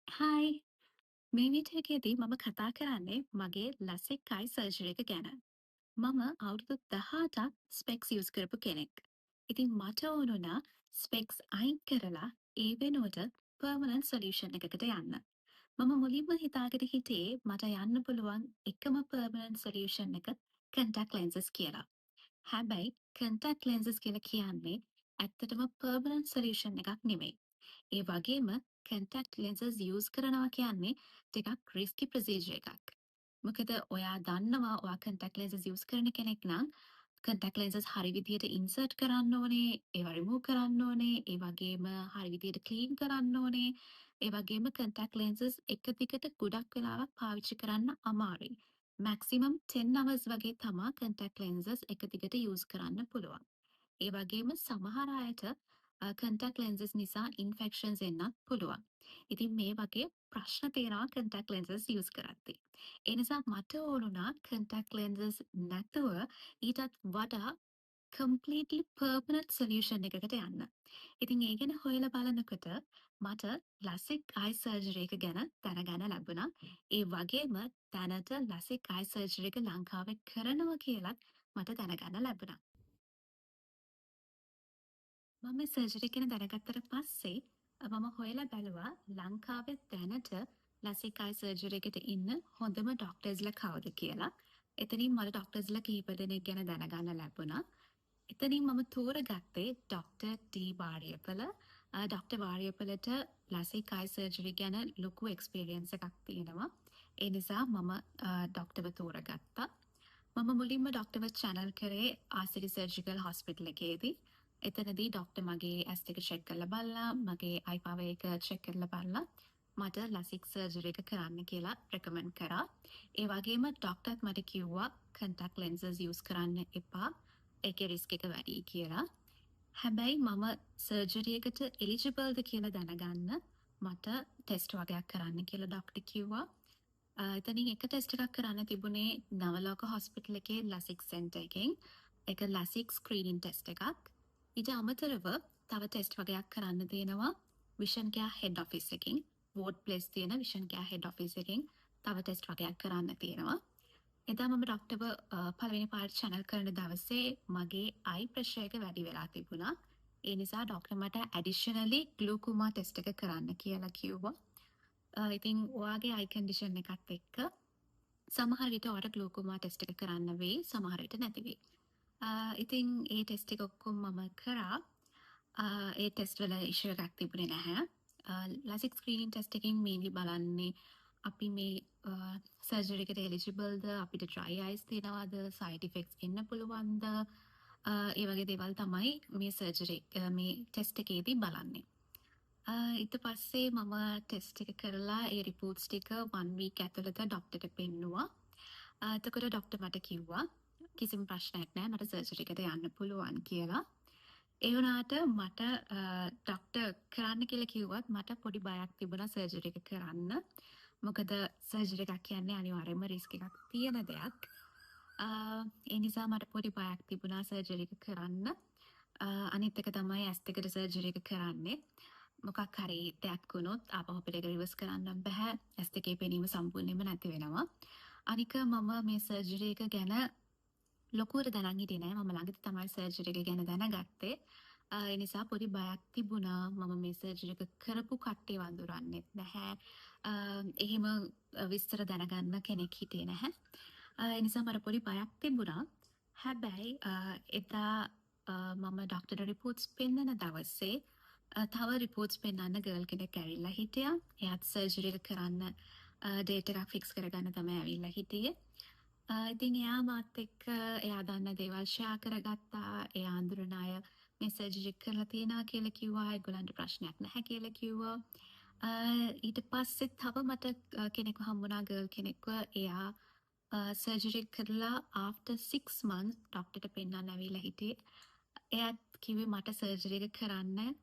Hi මේ විටයකෙදී මම කතා කරන්නේ මගේ ලසික් අයි සර්ජරි එක ගැන. මම අවුරුදු 18ක් ස්පෙක්ස් යූස් කරපු කෙනෙක්. ඉතින් මට ඕන වුණා ස්පෙක්ස් අයින් කරලා ඒ වෙනුවට පර්මනන්ට් සොලියුෂන් එකකට යන්න. මම මුලින්ම හිතාගෙන හිටියේ මට යන්න පුළුවන් එකම පර්මනන්ට් සොලියුෂන් එක කන්ටැක්ට් ලෙන්සස් කියලා. හැබැයි කන්ටැක්ට් ලෙන්සස් කියලා කියන්නේ ඇත්තටම පර්මනන්ට් සොලියුෂන් එකක් නෙමෙයි. ඒ වගේම කන්ටැක්ට් ලෙන්සස් යූස් කරනවා කියන්නේ ටිකක් රිස්කි ප්‍රොසීජර් එකක්. මොකද ඔයා දන්නවා ඔයා කන්ටැක්ට් ලෙන්සස් යූස් කරන කෙනෙක් නම් කන්ටැක්ට් ලෙන්සස් හරි විදියට ඉන්සර්ට් කරන්න ඕනේ, ඒවා රිමූව් කරන්න ඕනේ, ඒ වගේම හරි විදියට ක්ලීන් කරන්න ඕනේ. ඒ වගේම කන්ටැක්ට් ලෙන්සස් එක දිගට ගොඩක් වෙලාවක් පාවිච්චි කරන්න අමාරුයි. මැක්සිමම් 10 hours වගේ තමා කන්ටැක්ට් ලෙන්සස් එක දිගට යූස් කරන්න පුළුවන්. ඒ වගේම සමහර අයට කන්ටැක්ට් ලෙන්සස් නිසා ඉන්ෆෙක්ෂන්ස් එන්නත් පුළුවන්. ඉතින් මේ වගේ ප්‍රශ්න තියෙනවා කන්ටැක්ට් ලෙන්සස් යූස් කරද්දී. ඒ නිසා මට ඕන වුණා කන්ටැක්ට් ලෙන්සස් නැතුව ඊටත් වඩා කම්ප්ලීට්ලි පර්මනන්ට් සොලියුෂන් එකකට යන්න. ඉතින් ඒ ගැන හොයලා බලනකොට මට ලසික් අයි සර්ජරි එක ගැන දැනගන්න ලැබුණා. ඒ වගේම දැනට ලසික් අයි සර්ජරි එක ලංකාවේ කරනවා කියලත් මට දැනගන්න ලැබුණා. මම සර්ජරි ගැන දැනගත්තට පස්සේ මම හොයලා බැලුවා ලංකාවේ දැනට ලසික් අයි සර්ජරි එකට ඉන්න හොඳම ඩොක්ටර්ස්ලා කවුද කියලා. එතනින් මට ඩොක්ටර්ස්ලා කීප දෙනෙක් ගැන දැනගන්න ලැබුණා. එතනින් මම තෝරගත්තේ ඩොක්ටර් ටී වාරියපල. ඩොක්ටර් වාරියපලට ලසික් අයි සර්ජරි ගැන ලොකු එක්ස්පීරියන්ස් එකක් තියෙනවා. ඒ නිසා මම ඩොක්ටර්ව තෝරගත්තා. මම මුලින්ම ඩොක්ටර්ව චැනල් කරේ ආසිරි සර්ජිකල් හොස්පිටල් එකේදී. එතනදී ඩොක්ටර් මගේ ඇස් දෙක චෙක් කරලා බලලා මගේ අයි පවර් එක චෙක් කරලා බලලා මට ලසික් සර්ජරි එක කරන්න කියලා රෙකමන්ඩ් කරා. ඒ වගේම ඩොක්ටර්ත් මට කිව්වා කන්ටැක්ට් ලෙන්සස් යූස් කරන්න එපා. ඒකේ රිස්ක් එක වැඩියි කියලා. හැබැයි මම සර්ජරි එකට එලිජිබල්ද කියලා දැනගන්න මට ටෙස්ට් වගේක් කරන්න කියලා ඩොක්ටර් කිව්වා. එතනින් එක ටෙස්ට් එකක් කරන්න තිබුණේ නවලෝක හොස්පිටල් එකේ ලසික් සෙන්ටර් එකෙන්. ඒක ලසික් ස්ක්‍රීනින් ටෙස්ට් එකක්. ඊට අමතරව තව ටෙස්ට් වගේක් කරන්න තියෙනවා විෂන් කෙයා හෙඩ් ඔෆිස් එකෙන්. වෝඩ් ප්ලේස් තියෙන විෂන් කෙයා හෙඩ් ඔෆිස් එකෙන් තව ටෙස්ට් වගේක් කරන්න තියෙනවා. එදා මම ඩොක්ටර්ව පළවෙනි පාරට චැනල් කරන දවසේ මගේ අයි ප්‍රෙෂර් එක වැඩි වෙලා තිබුණා. ඒ නිසා ඩොක්ටර් මට ඇඩිෂනලි ග්ලූකෝමා ටෙස්ට් එක කරන්න කියලා කිව්වා. ඉතින් ඔයාගේ අයි කන්ඩිෂන් එකත් එක්ක සමහර විට ඔයාට ග්ලූකෝමා ටෙස්ට් එක කරන්න වෙයි, සමහර විට නැති වෙයි. ඉතින් ඒ ටෙස්ට් එක ඔක්කොම මම කරා. ඒ ටෙස්ට් වල ඉෂුව එකක් තිබුණේ නැහැ. ලසික් ස්ක්‍රීනින් ටෙස්ට් එකෙන් මේන්ලි බලන්නේ අපි මේ සර්ජරි එකට එලිජිබල්ද, අපිට ඩ්‍රයි අයිස් තියෙනවද, සයිඩ් ඉෆෙක්ට්ස් එන්න පුළුවන්ද, ඒ වගේ දේවල් තමයි මේ සර්ජරි මේ ටෙස්ට් එකේදී බලන්නේ. ඊට පස්සේ මම ටෙස්ට් එක කරලා ඒ රිපෝට්ස් ටික 1 වීක් ඇතුළත ඩොක්ටර්ට පෙන්නුවා. එතකොට ඩොක්ටර් මට කිව්වා කිසිම ප්‍රශ්නයක් නැහැ මට සර්ජරි එකට යන්න පුළුවන් කියලා. ඒ වුණාට මට ඩොක්ටර් කරන්න කියලා කිව්වත් මට පොඩි බයක් තිබුණා සර්ජරි එක කරන්න. මොකද සර්ජරි එකක් කියන්නේ අනිවාර්යයෙන්ම රිස්ක් එකක් තියෙන දෙයක්. ඒ නිසා මට පොඩි බයක් තිබුණා සර්ජරි එක කරන්න. අනිත් එක තමයි ඇස් දෙකට සර්ජරි එක කරන්නේ. මොකක් හරි දෙයක් වුණොත් ආපහු අපිට ඒක රිවර්ස් කරන්න බෑ. ඇස් දෙකේ පෙනීම සම්පූර්ණයෙන්ම නැති වෙනවා. අනික මම මේ සර්ජරි එක ගැන ලොකුවට දැනන් හිටියේ නෑ. මම ළඟදී තමයි සර්ජරි එක ගැන දැනගත්තේ. ඒ නිසා පොඩි බයක් තිබුණා. මම මේ සර්ජරි එක කරපු කට්ටියව අඳුරන්නෙත් නැහැ. එහෙම විස්තර දැනගන්න කෙනෙක් හිටියේ නැහැ. ඒ නිසා මට පොඩි බයක් තිබුණා. හැබැයි එදා මම ඩොක්ටර්ට රිපෝට්ස් පෙන්නන දවසේ තව රිපෝට්ස් පෙන්නන්න ගර්ල් කෙනෙක් ඇවිල්ලා හිටියා. එයාත් සර්ජරි එක කරන්න ඩේට් එකක් ෆික්ස් කරගන්න තමයි ඇවිල්ලා හිටියේ. ඉතින් එයා මාත් එක්ක එයා දන්න දේවල් ෂෙයා කරගත්තා. එයා අඳුරන අය මේ සර්ජරි කරලා තියෙනවා කියලා කිව්වා. ඒගොල්ලන්ට ප්‍රශ්නයක් නැහැ කියලා කිව්වා. ඊට පස්සේ තව මට කෙනෙක්ව හම්බුණා ගර්ල් කෙනෙක්ව. එයා සර්ජරි කරලා after 6 months ඩොක්ටර්ට පෙන්නන්න ඇවිල්ලා හිටියේ. එයාත් කිව්වේ මට සර්ජරි එක කරන්න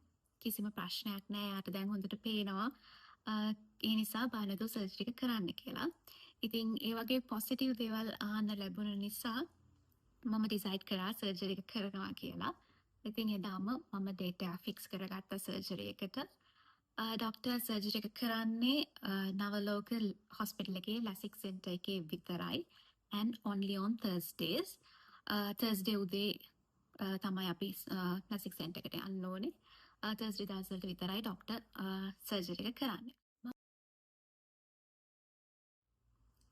කිසිම ප්‍රශ්නයක් නෑ. එයාට දැන් හොඳට පේනවා. ඒ නිසා බය නැතුව සර්ජරි එක කරන්න කියලා. ඉතින් ඒ වගේ පොසිටිව් දේවල් අහන්න ලැබුණ නිසා මම ඩිසයිඩ් කරා සර්ජරි එක කරනවා කියලා. ඉතින් එදාම මම ඩේට් එක ෆික්ස් කරගත්තා සර්ජරි එකට. ඩොක්ටර් සර්ජරි එක කරන්නේ නවලෝක හොස්පිටල් එකේ ලැසික් සෙන්ටර් එකේ විතරයි. and only on Thursdays. Thursday උදේ තමයි අපි ලැසික් සෙන්ටර් එකට යන්න ඕනේ. Thursday දවසට විතරයි ඩොක්ටර් සර්ජරි එක කරන්නේ.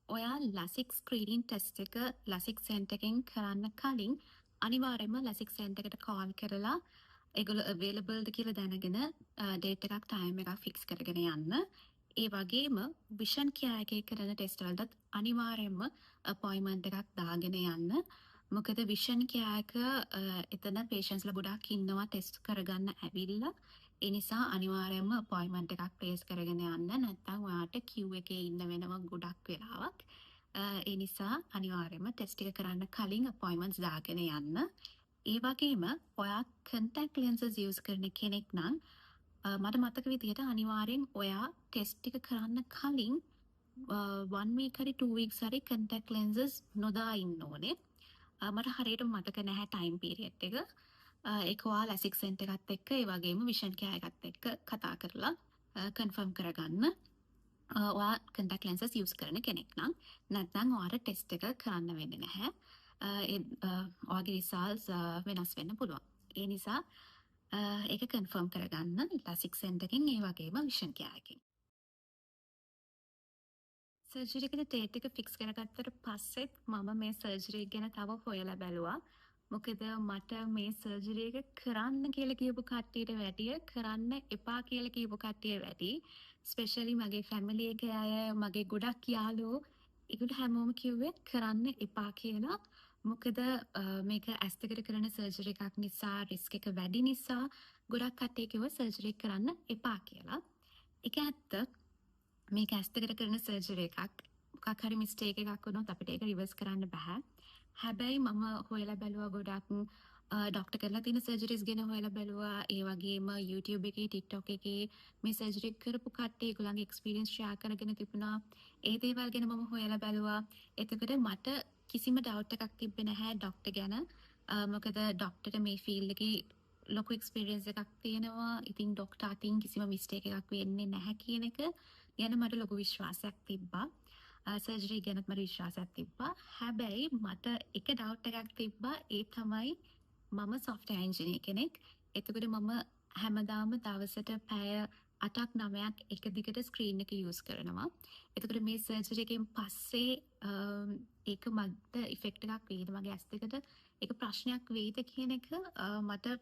ඔයා ලසික් ස්ක්‍රීනින් ටෙස්ට් එක ලසික් සෙන්ටර් එකෙන් කරන්න කලින් අනිවාර්යයෙන්ම ලසික් සෙන්ටර් එකට කෝල් කරලා ඒගොල්ලෝ අවේලබල්ද කියලා දැනගෙන ඩේට් එකක් ටයිම් එකක් ෆික්ස් කරගෙන යන්න. ඒ වගේම විෂන් කෙයා එකේ කරන ටෙස්ට් වලටත් අනිවාර්යයෙන්ම අපොයින්ට්මන්ට් එකක් දාගෙන යන්න. මොකද විෂන් කෙයා එක එතන පේෂන්ට්ස්ලා ගොඩක් ඉන්නවා ටෙස්ට් කරගන්න ඇවිල්ලා. ඒ නිසා අනිවාර්යයෙන්ම අපොයින්ට්මන්ට් එකක් ප්ලේස් කරගෙන යන්න. නැත්නම් ඔයාට queue එකේ ඉන්න වෙනවා ගොඩක් වෙලාවක්. ඒ නිසා අනිවාර්යයෙන්ම ටෙස්ට් එක කරන්න කලින් අපොයින්ට්මන්ට්ස් දාගෙන යන්න. ඒ වගේම ඔයා contact lenses use කරන කෙනෙක් නම් මට මතක විදිහට අනිවාර්යෙන් ඔයා ටෙස්ට් එක කරන්න කලින් 1 week හරි 2 weeks හරි contact lenses නොදා ඉන්න ඕනේ. මට හරියට මතක නැහැ ටයිම් පීරියඩ් එක. ඒක ඔයා ලැසික් සෙන්ටර් එකත් එක්ක ඒ වගේම විෂන් කෙයා එකත් එක්ක කතා කරලා කන්ෆර්ම් කරගන්න. ඔයා contact lenses use කරන කෙනෙක් නම් නැත්නම් ඔයාට ටෙස්ට් එක කරන්න වෙන්නේ නැහැ. ඔයාගේ රිසල්ට්ස් වෙනස් වෙන්න පුළුවන්. ඒ නිසා ඒක කන්ෆර්ම් කරගන්න ලැසික් සෙන්ටර් එකෙන් ඒ වගේම විෂන් කෙයා එකෙන්. සර්ජරි එකට ඩේට් එක ෆික්ස් කරගත්තට පස්සෙත් මම මේ සර්ජරි ගැන තව හොයලා බැලුවා. මොකද මට මේ සර්ජරි එක කරන්න කියලා කියපු කට්ටියට වැඩිය කරන්න එපා කියලා කියපු කට්ටිය වැඩි. ස්පෙෂලි මගේ ෆැමිලි එකේ අය, මගේ ගොඩක් යාළුවෝ ඒගොල්ලෝ හැමෝම කිව්වේ කරන්න එපා කියලා. මොකද මේක ඇස් දෙකට කරන සර්ජරි එකක් නිසා රිස්ක් එක වැඩි නිසා ගොඩක් කට්ටිය කිව්වා සර්ජරි කරන්න එපා කියලා. ඒක ඇත්ත. මේක ඇස් දෙකට කරන සර්ජරි එකක්. මොකක් හරි මිස්ටේක් එකක් වුණොත් අපිට ඒක රිවර්ස් කරන්න බෑ. හැබැයි මම හොයලා බැලුවා ගොඩක් ඩොක්ටර් කරලා තියෙන සර්ජරිස් ගැන හොයලා බැලුවා. ඒ වගේම YouTube එකේ TikTok එකේ මේ සර්ජරි කරපු කට්ටිය ඒගොල්ලන්ගේ එක්ස්පීරියන්ස් ෂෙයා කරගෙන තිබුණා. ඒ දේවල් ගැන මම හොයලා බැලුවා. එතකොට මට කිසිම ඩවුට් එකක් තිබ්බේ නැහැ ඩොක්ටර් ගැන. මොකද ඩොක්ටර්ට මේ ෆීල්ඩ් එකේ ලොකු එක්ස්පීරියන්ස් එකක් තියෙනවා. ඉතින් ඩොක්ටර් අතින් කිසිම මිස්ටේක් එකක් වෙන්නේ නැහැ කියන එක ගැන මට ලොකු විශ්වාසයක් තිබ්බා. සර්ජරි ගැනත් මට විශ්වාසයක් තිබ්බා. හැබැයි මට එක ඩවුට් එකක් තිබ්බා. ඒ තමයි මම software engineer කෙනෙක්. එතකොට මම හැමදාම දවසට පැය 8ක් 9ක් එක දිගට ස්ක්‍රීන් එක යූස් කරනවා. එතකොට මේ සර්ජරි එකෙන් පස්සේ ඒක මට ඉෆෙක්ට් එකක් වේද මගේ ඇස් දෙකට ඒක ප්‍රශ්නයක් වේද කියන එක මට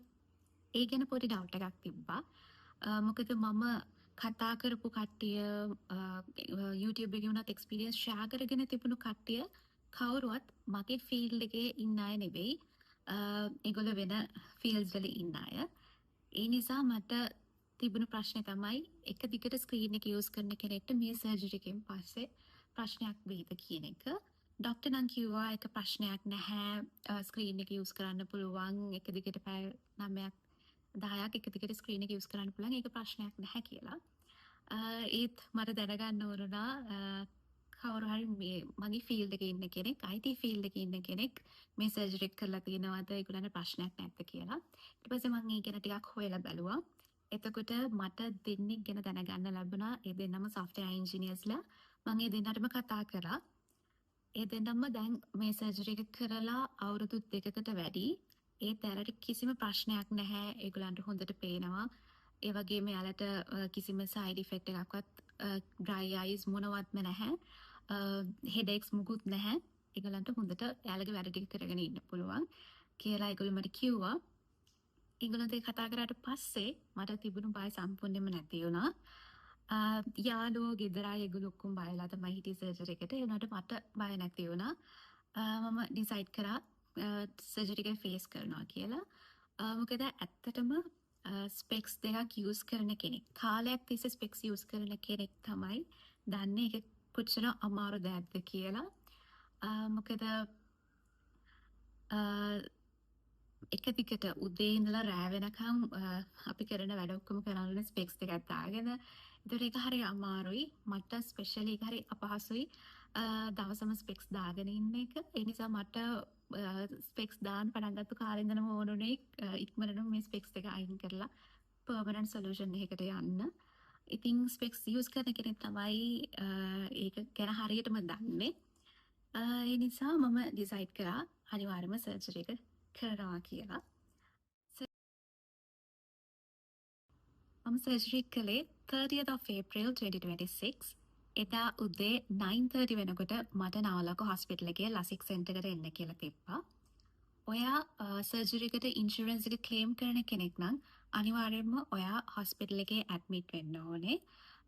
ඒ ගැන පොඩි ඩවුට් එකක් තිබ්බා. මොකද මම කතා කරපු කට්ටිය YouTube එකේ වුණත් එක්ස්පීරියන්ස් ෂෙයා කරගෙන තිබුණු කට්ටිය කවුරුවත් මගේ ෆීල්ඩ් එකේ ඉන්න අය නෙවෙයි. ඒගොල්ලෝ වෙන ෆීල්ඩ්ස් වල ඉන්න අය. ඒ නිසා මට තිබුණු ප්‍රශ්නේ තමයි එක දිගට ස්ක්‍රීන් එක යූස් කරන කෙනෙක්ට මේ සර්ජරි එකෙන් පස්සේ ප්‍රශ්නයක් වේද කියන එක. ඩොක්ටර් නම් කිව්වා ඒක ප්‍රශ්නයක් නැහැ. ස්ක්‍රීන් එක යූස් කරන්න පුළුවන්. එක දිගට පැය 9ක් 10ක් එක දිගට ස්ක්‍රීන් එක යූස් කරන්න පුළුවන්. ඒක ප්‍රශ්නයක් නැහැ කියලා. ඒත් මට දැනගන්න ඕනුණා කවුරු හරි මේ මගේ ෆීල්ඩ් එකේ ඉන්න කෙනෙක්, IT ෆීල්ඩ් එකේ ඉන්න කෙනෙක් මේ සර්ජරි එක කරලා තියෙනවද ඒගොල්ලන්ට ප්‍රශ්නයක් නැද්ද කියලා. ඊට පස්සේ මම ඒ ගැන ටිකක් හොයලා බැලුවා. එතකොට මට දෙන්නෙක් ගැන දැනගන්න ලැබුණා. ඒ දෙන්නම software engineersලා. මම ඒ දෙන්නටම කතා කරා. ඒ දෙන්නම දැන් මේ සර්ජරි එක කරලා අවුරුදු 2කට වැඩි. ඒ තරට කිසිම ප්‍රශ්නයක් නැහැ. ඒගොල්ලන්ට හොඳට පේනවා. ඒ වගේම යාලට කිසිම සයිඩ් ඉෆෙක්ට් එකක්වත් dry eyes මොනවත්ම නැහැ. headaches මුකුත් නැහැ. ඒගොල්ලන්ට හොඳට යාලගේ වැඩ ටික කරගෙන ඉන්න පුළුවන් කියලා ඒගොල්ලෝ මට කිව්වා. ඒගොල්ලන්ට කතා කරාට පස්සේ මට තිබුණු බය සම්පූර්ණයෙන්ම නැති වුණා. යාළුවෝ ගෙදර අය ඒගොල්ලෝ ඔක්කොම බයලා තමයි හිටියේ සර්ජරි එකට. ඒ වුණාට මට බය නැති වුණා. මම ඩිසයිඩ් කරා සර්ජරි එක ෆේස් කරනවා කියලා. මොකද ඇත්තටම ස්පෙක්ස් දෙකක් යූස් කරන කෙනෙක් කාලයක් තිස්සේ ස්පෙක්ස් යූස් කරන කෙනෙක් තමයි දන්නේ ඒක කොච්චර අමාරු දෙයක්ද කියලා. මොකද එක දිගට උදේ ඉඳලා රෑ වෙනකම් අපි කරන වැඩ ඔක්කොම කරන්න ස්පෙක්ස් දෙකක් දාගෙන ඒතර ඒක හරි අමාරුයි. මට ස්පෙෂලි ඒක හරි අපහසුයි දවසම ස්පෙක්ස් දාගෙන ඉන්න එක. ඒ නිසා මට ස්පෙක්ස් දාන්න පටන් ගත්ත කාලේ ඉඳන්ම ඕනුනේ ඉක්මනටම මේ ස්පෙක්ස් දෙක අයින් කරලා පර්මනන්ට් සොලියුෂන් එකකට යන්න. ඉතින් ස්පෙක්ස් යූස් කරන කෙනෙක් තමයි ඒක ගැන හරියටම දන්නේ. ඒ නිසා මම ඩිසයිඩ් කරා අනිවාර්යයෙන්ම සර්ජරි එක කරනවා කියලා. මම සර්ජරි කළේ 30th of April 2026. එදා උදේ 9:30 වෙනකොට මට නාවලක හොස්පිටල් එකේ ලසික් සෙන්ටර් එකට එන්න කියලා තිබ්බා. ඔයා සර්ජරි එකට ඉන්ෂුරන්ස් එක ක්ලේම් කරන කෙනෙක් නම් අනිවාර්යයෙන්ම ඔයා හොස්පිටල් එකේ ඇඩ්මිට් වෙන්න ඕනේ.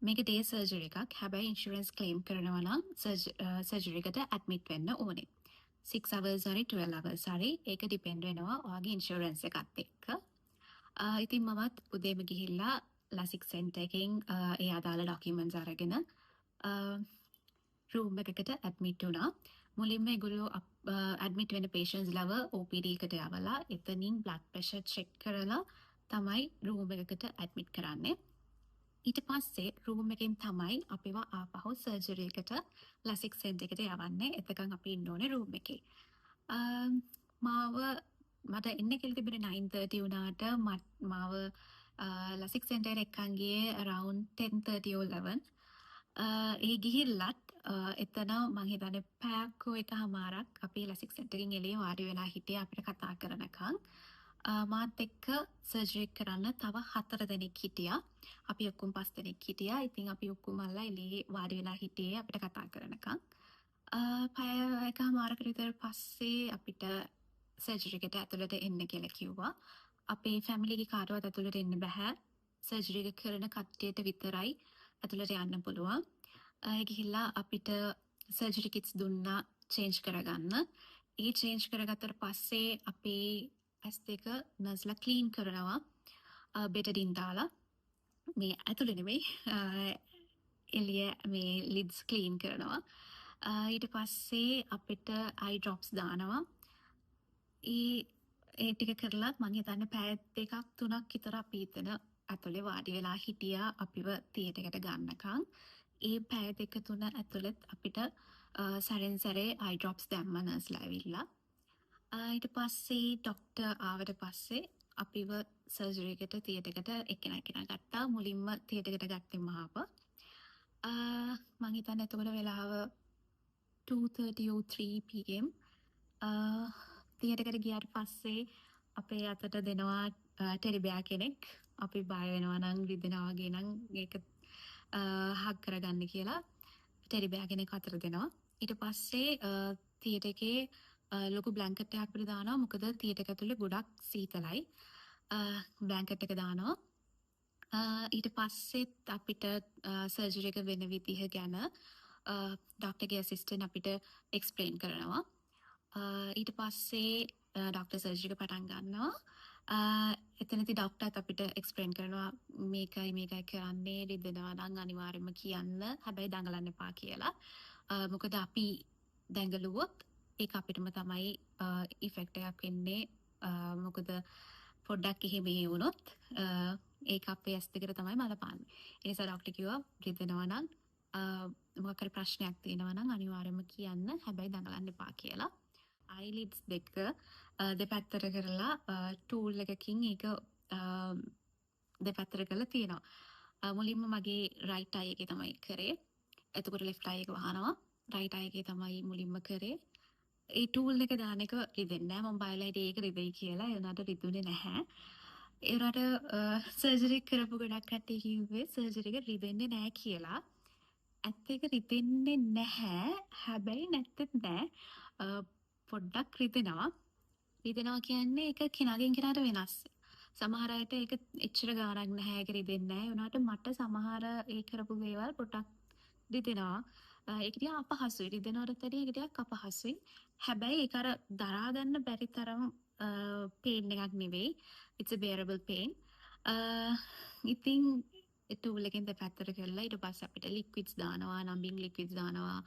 මේක ඩේ සර්ජරි එකක්. හැබැයි ඉන්ෂුරන්ස් ක්ලේම් කරනවා නම් සර්ජරි එකට ඇඩ්මිට් වෙන්න ඕනේ. 6 hours හරි 12 hours හරි ඒක ඩිපෙන්ඩ් වෙනවා ඔයාගේ ඉන්ෂුරන්ස් එකත් එක්ක. ඉතින් මමත් උදේම ගිහිල්ලා ලසික් සෙන්ටර් එකෙන් ඒ අදාළ ඩොකියුමන්ට්ස් අරගෙන රූම් එකකට ඇඩ්මිට් වුණා. මුලින්ම ඒගොල්ලෝ ඇඩ්මිට් වෙන පේෂන්ට්ස් ලව OPD එකට යවලා එතනින් බ්ලඩ් ප්‍රෙෂර් චෙක් කරලා තමයි රූම් එකකට ඇඩ්මිට් කරන්නේ. ඊට පස්සේ රූම් එකෙන් තමයි අපිව ආපහු සර්ජරි එකට ලසික් සෙන්ටර් එකට යවන්නේ. එතකන් අපි ඉන්න ඕනේ රූම් එකේ. මට එන්න කියලා තිබුණේ 9:30 වුණාට මාව ලසික් සෙන්ටර් එකෙන් ගියේ around 10:30 or 11. ඒ ගිහිල්ලත් එතන මං හිතන්නේ පැයක එකමාරක් අපි ලසික් සෙන්ටර් එකෙන් එළිය වාඩි වෙලා හිටියේ අපිට කතා කරනකම්. මාත් එක්ක සර්ජරි කරන්න තව 4 දෙනෙක් හිටියා. අපි ඔක්කොම 5 දෙනෙක් හිටියා. ඉතින් අපි ඔක්කොම අල්ලා එළියේ වාඩි වෙලා හිටියේ අපිට කතා කරනකම්. පැය එකමාරකට විතර පස්සේ අපිට සර්ජරි එකට ඇතුළට එන්න කියලා කිව්වා. අපේ ෆැමිලිගේ කාටවත් ඇතුළට එන්න බෑ. සර්ජරි එක කරන කට්ටියට විතරයි ඇතුළට යන්න පුළුවන්. ඒ ගිහිල්ලා අපිට සර්ජරි කිට්ස් දුන්නා චේන්ජ් කරගන්න. ඒ චේන්ජ් කරගත්තට පස්සේ අපේ S2 නර්ස්ලා ක්ලීන් කරනවා. බෙටඩින් දාලා මේ ඇතුළේ නෙමෙයි එළිය මේ ලිඩ්ස් ක්ලීන් කරනවා. ඊට පස්සේ අපිට අයි ඩ්‍රොප්ස් දානවා. ඒ ටික කරලා මං හිතන්නේ පැය 2ක් 3ක් විතර අපි එතන ඇතුලේ වාඩි වෙලා හිටියා අපිව තියටර් එකට ගන්නකම්. ඒ පැය 2-3 ඇතුළත අපිට සැරෙන් සැරේ අයි ඩ්‍රොප්ස් දැම්ම නර්ස්ලා ඇවිල්ලා. ඊට පස්සේ ડોක්ටර් ආවට පස්සේ අපිව සර්ජරි එකට තියටර් එකට එක්කෙනා ගත්තා. මුලින්ම තියටර් එකට ගත්තේ මාව. මං හිතන්නේ එතකොට වෙලාව 2:30 or 3 pm. තියටර් එකට ගියාට පස්සේ අපේ අතට දෙනවා ටෙඩි බෙයා කෙනෙක්. අපි බය වෙනවා නම් රිදෙනවා වගේ නම් ඒක හග් කරගන්න කියලා ටෙඩි බෙයා කෙනෙක් අතට දෙනවා. ඊට පස්සේ තියටර් එකේ ලොකු බ්ලැන්කට් එකක් අපිට දානවා. මොකද තියටර් එක ඇතුලේ ගොඩක් සීතලයි. බ්ලැන්කට් එක දානවා. ඊට පස්සෙත් අපිට සර්ජරි එක වෙන විදිහ ගැන ඩොක්ටර්ගේ ඇසිස්ටන්ට් අපිට එක්ස්ප්ලেইন කරනවා. ඊට පස්සේ ඩොක්ටර් සර්ජරි එක පටන් ගන්නවා. එතනදී ඩොක්ටර්ත් අපිට එක්ස්ප්ලেইন කරනවා මේකයි කරන්නේ රිදෙනවා නම් අනිවාර්යයෙන්ම කියන්න. හැබැයි දඟලන්න එපා කියලා. මොකද අපි දඟලුවොත් ඒක අපිටම තමයි ඉෆෙක්ට් එකක් වෙන්නේ. මොකද පොඩ්ඩක් එහෙම වුණොත් ඒක අපේ ඇස් දෙකට තමයි බලපාන්නේ. ඒ නිසා ඩොක්ටර් කිව්වා රිදෙනවා නම් මොකක් හරි ප්‍රශ්නයක් තියෙනවා නම් අනිවාර්යයෙන්ම කියන්න. හැබැයි දඟලන්න එපා කියලා. eyelids දෙක දෙපැත්තට කරලා ටූල් එකකින් ඒක දෙපැත්තට කරලා තියෙනවා. මුලින්ම මගේ right eye එකේ තමයි කරේ. එතකොට left eye එක වහනවා. right eye එකේ තමයි මුලින්ම කරේ. ඒ ටූල් එක දාන එක රිදෙන්නේ නැහැ. මම බයලා හිටියේ ඒක රිදෙයි කියලා. ඒ උනාට රිදුනේ නැහැ. ඒ උනාට සර්ජරි කරපු ගොඩක් කට්ටිය කිව්වේ සර්ජරි එක රිදෙන්නේ නැහැ කියලා. ඇත්ත ඒක රිදෙන්නේ නැහැ. හැබැයි නැත්තේ නැහැ. පොඩ්ඩක් රිදෙනවා. රිදෙනවා කියන්නේ ඒක කෙනාගෙන් කෙනාට වෙනස්. සමහර අයට ඒක එච්චර ගාණක් නැහැ. ඒක රිදෙන්නේ නැහැ. ඒ උනාට මට සමහර ඒ කරපු දේවල් පොඩ්ඩක් රිදෙනවා. ඒක ටිකක් අපහසුයි. රිදෙනවට වැඩිය ඒක ටිකක් අපහසුයි. හැබැයි ඒක අර දරා ගන්න බැරි තරම් pain එකක් නෙවෙයි. It's a bearable pain. ඉතින් ටූල් එකෙන් දෙපැත්තට කරලා ඊට පස්සේ අපිට liquids දානවා, numbing liquids දානවා.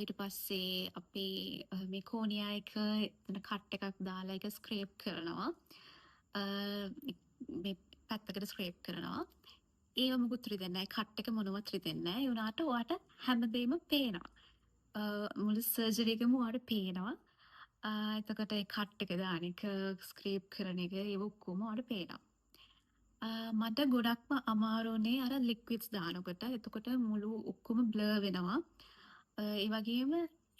ඊට පස්සේ අපේ මේ කෝනියා එක එතන කට් එකක් දාලා ඒක ස්ක්‍රේප් කරනවා. මේ පැත්තකට ස්ක්‍රේප් කරනවා. ඒව මොකුත් රිදෙන්නේ නැහැ. කට් එක මොනවත් රිදෙන්නේ නැහැ. ඒ උනාට ඔයාට හැමදේම පේනවා. මුළු සර්ජරි එකම ඔයාට පේනවා. එතකොට ඒ කට් එක දාන එක, ස්ක්‍රේප් කරන එක ඒව ඔක්කොම මට පේනවා. මට ගොඩක්ම අමාරු වුණේ අර ලික්විඩ්ස් දානකොට. එතකොට මුළු ඔක්කොම බ්ලර් වෙනවා. ඒ වගේම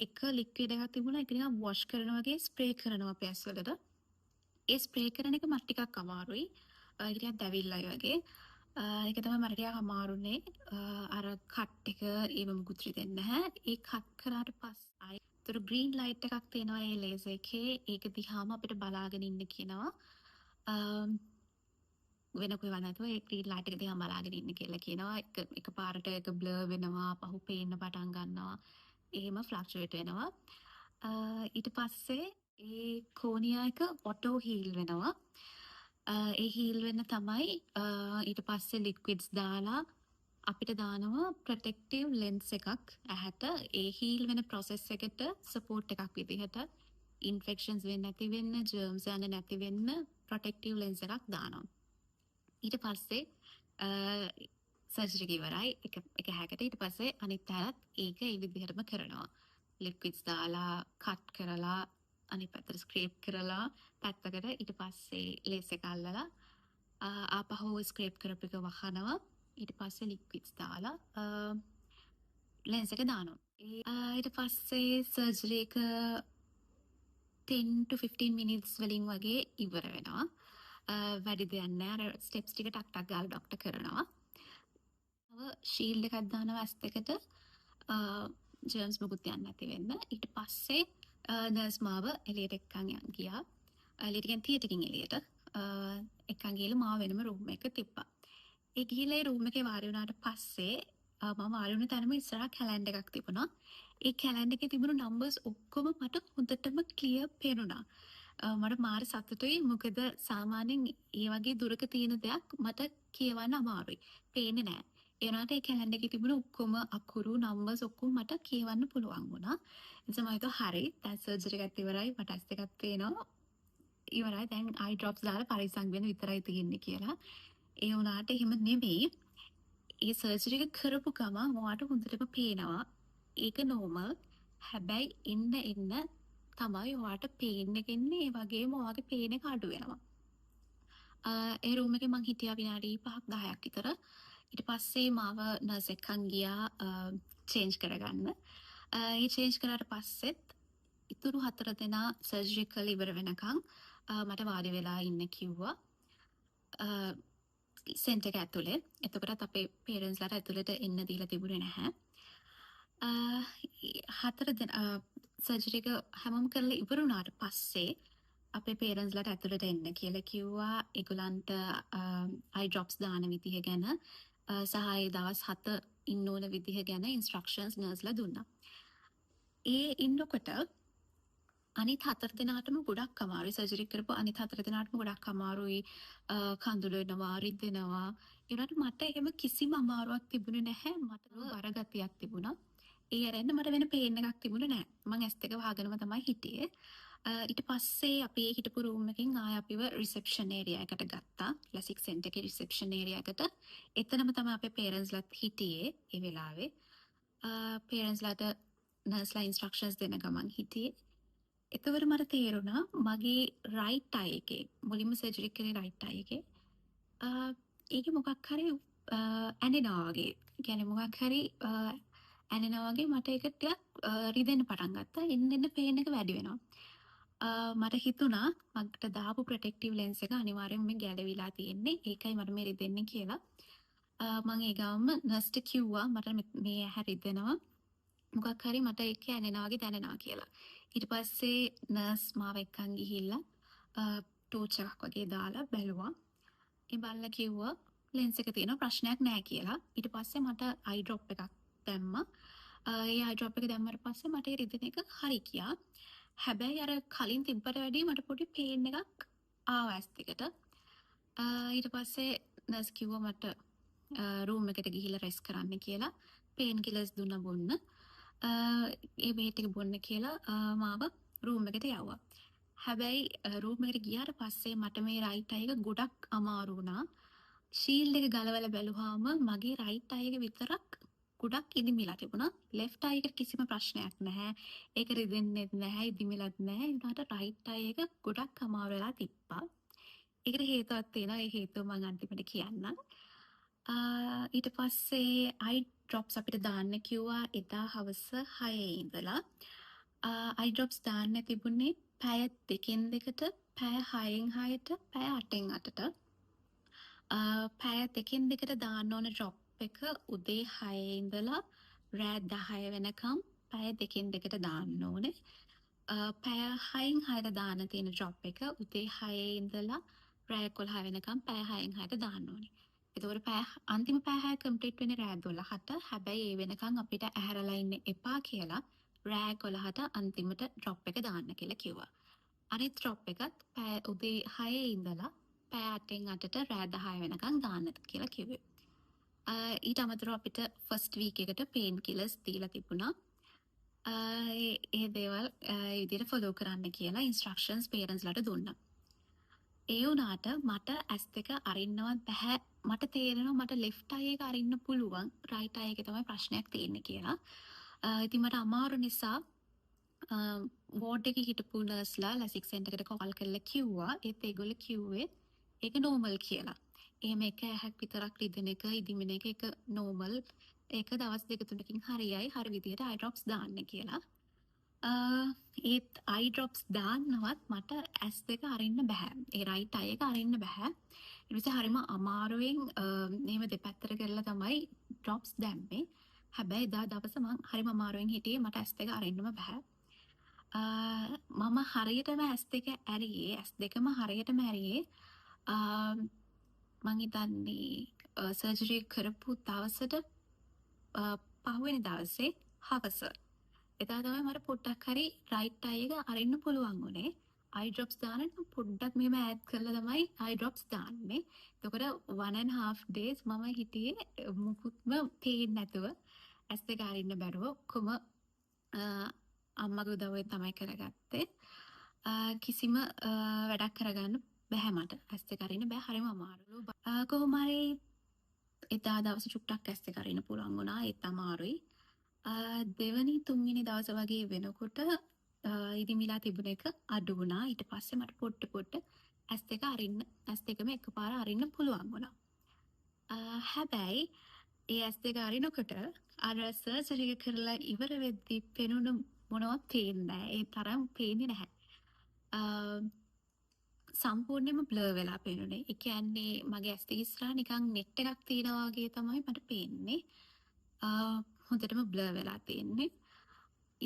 එක ලික්විඩ් එකක් තිබුණා ඒක නිකන් වොෂ් කරනවා වගේ ස්ප්‍රේ කරනවා අපේ ඇස් වලට. ඒ ස්ප්‍රේ කරන එක මට ටිකක් අමාරුයි. ඒක ටිකක් දැවිල්ලයි වගේ. ඒක තමයි මට ටිකක් අමාරුනේ. අර කට් එක ඒව මුකුත් රිදෙන්නේ නැහැ. ඒ කට් කරාට පස්සේ ඒතර ග්‍රීන් ලයිට් එකක් තියෙනවා ඒ ලේසර් එකේ. ඒක දිහාම අපිට බලාගෙන ඉන්න කියනවා. වෙන කොහෙවත් නැතුව ඒ ග්‍රීන් ලයිට් එක දිහා බලාගෙන ඉන්න කියලා කියනවා. එක පාරට ඒක බ්ලර් වෙනවා, පහු පේන්න පටන් ගන්නවා. එහෙම ෆ්ලක්චුවේට් වෙනවා. ඊට පස්සේ ඒ කෝනියා එක ඔටෝ හීල් වෙනවා. ඒ හීල් වෙන්න තමයි ඊට පස්සේ ලික්විඩ්ස් දාලා අපිට දානවා ප්‍රොටෙක්ටිව් ලෙන්ස් එකක් ඇහැට. ඒ හීල් වෙන ප්‍රොසෙස් එකට සපෝට් එකක් විදිහට ඉන්ෆෙක්ෂන්ස් වෙන්නේ නැති වෙන්න, ජර්ම්ස් යන්නේ නැති වෙන්න ප්‍රොටෙක්ටිව් ලෙන්ස් එකක් දානවා. ඊට පස්සේ සර්ජරි එක ඉවරයි එක හැකට. ඊට පස්සේ අනිත් හැරත් ඒක ඒ විදිහටම කරනවා. ලික්විඩ්ස් දාලා කට් කරලා අනිත් පැත්තට ස්ක්‍රේප් කරලා පැත්තකට ඊට පස්සේ ලේස් එක අල්ලලා ආපහු ස්ක්‍රේප් කරපු එක වහනවා. ඊට පස්සේ ලික්විඩ්ස් දාලා ලෙන්ස් එක දානවා. ඊට පස්සේ සර්ජරි එක 10 to 15 minutes වලින් වගේ ඉවර වෙනවා. වැඩි දෙයක් නෑ. අර ස්ටෙප්ස් ටික ටක් ටක් ගාලා ડોක්ටර් කරනවා. ෂීල්ඩ් එකක් දානවා ඇස් දෙකට ජර්ම්ස් මොකුත් යන්නේ නැති වෙන්න. ඊට පස්සේ නර්ස් මාව එළියට එක්කන් ගියා. එළියට කියන්නේ තියටරකින් එළියට. එක්කන් ගිහලා මාව වෙනම රූම් එකක තිබ්බා. ඒ ගිහලා ඒ රූම් එකේ වාඩි වුණාට පස්සේ මම වාඩි වුණ තැනම ඉස්සරහා කැලෙන්ඩර් එකක් තිබුණා. ඒ කැලෙන්ඩර් එකේ තිබුණු නම්බර්ස් ඔක්කොම මට හොඳටම ක්ලියර් පේනුණා. මට මාර සතුටුයි. මොකද සාමාන්‍යයෙන් ඒ වගේ දුරක තියෙන දෙයක් මට කියවන්න අමාරුයි. පේන්නේ නැහැ. ඒ වුණාට ඒ කැලෙන්ඩර් එකේ තිබුණු ඔක්කොම අකුරු නම්බර්ස් ඔක්කොම මට කියවන්න පුළුවන් වුණා. එතකොට මම හිතුවා හරි. දැන් සර්ජරි එකත් ඉවරයි. මට ඇස් දෙකක් පේනවා. ඉවරයි. දැන් අයි ඩ්‍රොප්ස් දාලා පරිස්සම් වෙන්න විතරයි තියෙන්නේ කියලා. ඒ වුණාට එහෙම නෙමෙයි. ඒ සර්ජරි එක කරපු ගමන් ඔයාට හොඳටම පේනවා. ඒක නෝමල්. හැබැයි එන්න තමයි ඔයාට පේන් එක එන්නේ. ඒ වගේම ඔයාගේ පේන එක අඩු වෙනවා. ඒ රූම් එකේ මං හිටියා විනාඩි 5ක් 10ක් විතර. ඊට පස්සේ මාව නර්ස් එක්කන් ගියා චේන්ජ් කරගන්න. ඒ චේන්ජ් කරාට පස්සෙත් ඉතුරු 4 දෙනා සර්ජරි කරලා ඉවර වෙනකන් මට වාඩි වෙලා ඉන්න කිව්වා. සෙන්ටර් එක ඇතුලේ. එතකොටත් අපේ පේරන්ට්ස්ලාට ඇතුළට එන්න දීලා තිබුණේ නැහැ. 4 දෙනා සර්ජරි එක හැමෝම කරලා ඉවර වුණාට පස්සේ අපේ පේරන්ට්ස්ලාට ඇතුළට එන්න කියලා කිව්වා. ඒගොල්ලන්ට අයි ඩ්‍රොප්ස් දාන විදිහ ගැන සහ ඒ දවස් 7 ඉන්න ඕන විදිහ ගැන ඉන්ස්ට්‍රක්ෂන්ස් නර්ස්ලා දුන්නා. ඒ ඉන්නකොට අනිත් 4 දෙනාටම ගොඩක් අමාරුයි. සර්ජරි කරපු අනිත් 4 දෙනාටම ගොඩක් අමාරුයි. කඳුළු වෙනවා, රිදෙනවා. ඒකට මට එහෙම කිසිම අමාරුවක් තිබුණේ නැහැ. මට බරගතියක් තිබුණා. ඒ අරෙන්න මට වෙන පේන් එකක් තිබුණේ නැහැ. මං ඇස් දෙක වහගෙනම තමයි හිටියේ. ඊට පස්සේ අපි හිටපු රූම් එකෙන් ආය අපිව රිසෙප්ෂන් ඒරියා එකට ගත්තා. ලැසික් සෙන්ටර් එකේ රිසෙප්ෂන් ඒරියා එකට. එතනම තමයි අපේ පේරන්ට්ස්ලාත් හිටියේ ඒ වෙලාවේ. පේරන්ට්ස්ලාට නර්ස්ලා ඉන්ස්ට්‍රක්ෂන්ස් දෙන ගමන් හිටියේ. එතකොට මට තේරුණා මගේ රයිට් අයි එකේ මුලින්ම සර්ජරි කරේ රයිට් අයි එකේ ඒකේ මොකක් හරි ඇනෙනවා වගේ. කියන්නේ මොකක් හරි ඇනෙනවා වගේ මට ඒක ටිකක් රිදෙන්න පටන් ගත්තා. එන්න පේන් එක වැඩි වෙනවා. මට හිතුණා මට දාපු ප්‍රොටෙක්ටිව් ලෙන්ස් එක අනිවාර්යෙන්ම මේ ගැලවිලා තියෙන්නේ. ඒකයි මට මේ රිදෙන්නේ කියලා. මම ඒ ගාම නර්ස්ට කිව්වා මට මේ ඇහැ රිදෙනවා. මොකක් හරි මට ඒක ඇනෙනවා වගේ දැනෙනවා කියලා. ඊට පස්සේ නර්ස් මාව එක්කන් ගිහිල්ලා ටෝච් එකක් වගේ දාලා බැලුවා. ඒ බලලා කිව්වා ලෙන්ස් එක තියෙන ප්‍රශ්නයක් නැහැ කියලා. ඊට පස්සේ මට අයි ඩ්‍රොප් එකක් දැම්මා. ඒ අයි ඩ්‍රොප් එක දැම්මට පස්සේ මට ඒ රිදෙන එක හරි ගියා. හැබැයි අර කලින් තිබ්බට වැඩිය මට පොඩි පේන් එකක් ආවා ඇස් දෙකට. ඊට පස්සේ නර්ස් කිව්වා මට රූම් එකට ගිහිල්ලා රෙස්ට් කරන්න කියලා. පේන් කිලර්ස් දුන්න බොන්න. ඒ බෙහෙත් ටික බොන්න කියලා මාව රූම් එකට යවුවා. හැබැයි රූම් එකට ගියාට පස්සේ මට මේ රයිට් අයි එක ගොඩක් අමාරු වුණා. ෂීල්ඩ් එක ගලවලා බැලුවාම මගේ රයිට් අයි එක විතරක් ගොඩක් ඉදිමිලා තිබුණා. left eye එකට කිසිම ප්‍රශ්නයක් නැහැ. ඒක රිදෙන්නෙත් නැහැ, ඉදිමිලත් නැහැ. ඒ වුණාට right eye එක ගොඩක් අමාරු වෙලා තිබ්බා. ඒකට හේතුවක් තියෙනවා. ඒ හේතුව මම අන්තිමට කියන්නම්. ඊට පස්සේ eye drops අපිට දාන්න කිව්වා එදා හවස 6 ඉඳලා. eye drops දාන්න තිබුණේ පැය 2න් 2ට, පැය 6න් 6ට, පැය 8න් 8ට. පැය 2න් 2ට දාන්න ඕන drop එක උදේ 6 ඉඳලා රෑ 10 වෙනකම් පැය 2න් 2ට දාන්න ඕනේ. පැය 6න් 6ට දාන්න තියෙන drop එක උදේ 6 ඉඳලා රෑ 11 වෙනකම් පැය 6න් 6ට දාන්න ඕනේ. එතකොට අන්තිම පැය 6 කම්ප්ලීට් වෙන්නේ රෑ 12ට. හැබැයි ඒ වෙනකන් අපිට ඇහැරලා ඉන්න එපා කියලා රෑ 11ට අන්තිමට drop එක දාන්න කියලා කිව්වා. අනිත් drop එකත් උදේ 6 ඉඳලා පැය 8න් 8ට රෑ 10 වෙනකන් දාන්න කියලා කිව්වේ. ඊට අමතරව අපිට ෆස්ට් වීක් එකට පේන් කිලර්ස් දීලා තිබුණා. ඒ දේවල් ඒ විදිහට ෆලෝ කරන්න කියලා ඉන්ස්ට්‍රක්ෂන්ස් පේරන්ට්ස්ලාට දුන්නා. ඒ වුණාට මට S2 අරින්නවත් බෑ. මට තේරෙනවා මට left eye එක අරින්න පුළුවන්. right eye එකේ තමයි ප්‍රශ්නයක් තියෙන්නේ කියලා. ඉතින් මට අමාරු නිසා වෝඩ් එකේ හිටපු නර්ස්ලා ලැසික් සෙන්ටර් එකට කෝල් කරලා කිව්වා. ඒත් ඒගොල්ලෝ කිව්වේ ඒක නෝමල් කියලා. එහෙම එක ඇහක් විතරක් රිදෙන එක, ඉදිමෙන එක නෝමල්. ඒක දවස් 2-3කින් හරියයි. හරි විදියට eye drops දාන්න කියලා. ඒත් eye drops දාන්නවත් මට S2 අරින්න බෑ. ඒ right eye එක අරින්න බෑ. ඊට පස්සේ හරිම අමාරුවෙන් එහෙම දෙපැත්තට කරලා තමයි drops දැම්මේ. හැබැයි එදා දවස මං හරිම අමාරුවෙන් හිටියේ. මට S2 අරින්නම බෑ. මම හරියටම S2 ඇරියේ. S2ම හරියටම ඇරියේ. මං හිතන්නේ සර්ජරි කරපු දවසට පහුවෙනි දවසේ හවස. එදා තමයි මට පොඩ්ඩක් හරි right eye එක අරින්න පුළුවන් වුණේ. eye drops දාන්න පොඩ්ඩක් මෙහෙම ඈඩ් කරලා තමයි eye drops දාන්නේ. එතකොට 1.5 days මම හිටියේ මුකුත්ම පේන්නේ නැතුව S2 අරින්න බැරුව ඔක්කොම අම්මගේ උදව්වෙන් තමයි කරගත්තේ. කිසිම වැඩක් කරගන්න බැහැ මට. S2 අරින්න බෑ, හරිම අමාරුයි. කොහොම හරි එදා දවසේ චුට්ටක් S2 අරින්න පුළුවන් වුණා. ඒත් අමාරුයි. දෙවනි තුන්වෙනි දවස වගේ වෙනකොට ඉදිමිලා තිබුණ එක අඩු වුණා. ඊට පස්සේ මට පොඩ්ඩ S2 S2ම එකපාර අරින්න පුළුවන් වුණා. හැබැයි ඒ S2 අරිනකොට අර සර්ජරි එක කරලා ඉවර වෙද්දි පෙනුන මොනවත් පේන්නේ නැහැ. ඒ තරම් පේන්නේ නැහැ. සම්පූර්ණයෙන්ම බ්ලර් වෙලා පේනුනේ. ඒ කියන්නේ මගේ S2 ඉස්සරහා නිකන් net එකක් තියනවා වගේ තමයි මට පේන්නේ. හොඳටම බ්ලර් වෙලා තියෙන්නේ.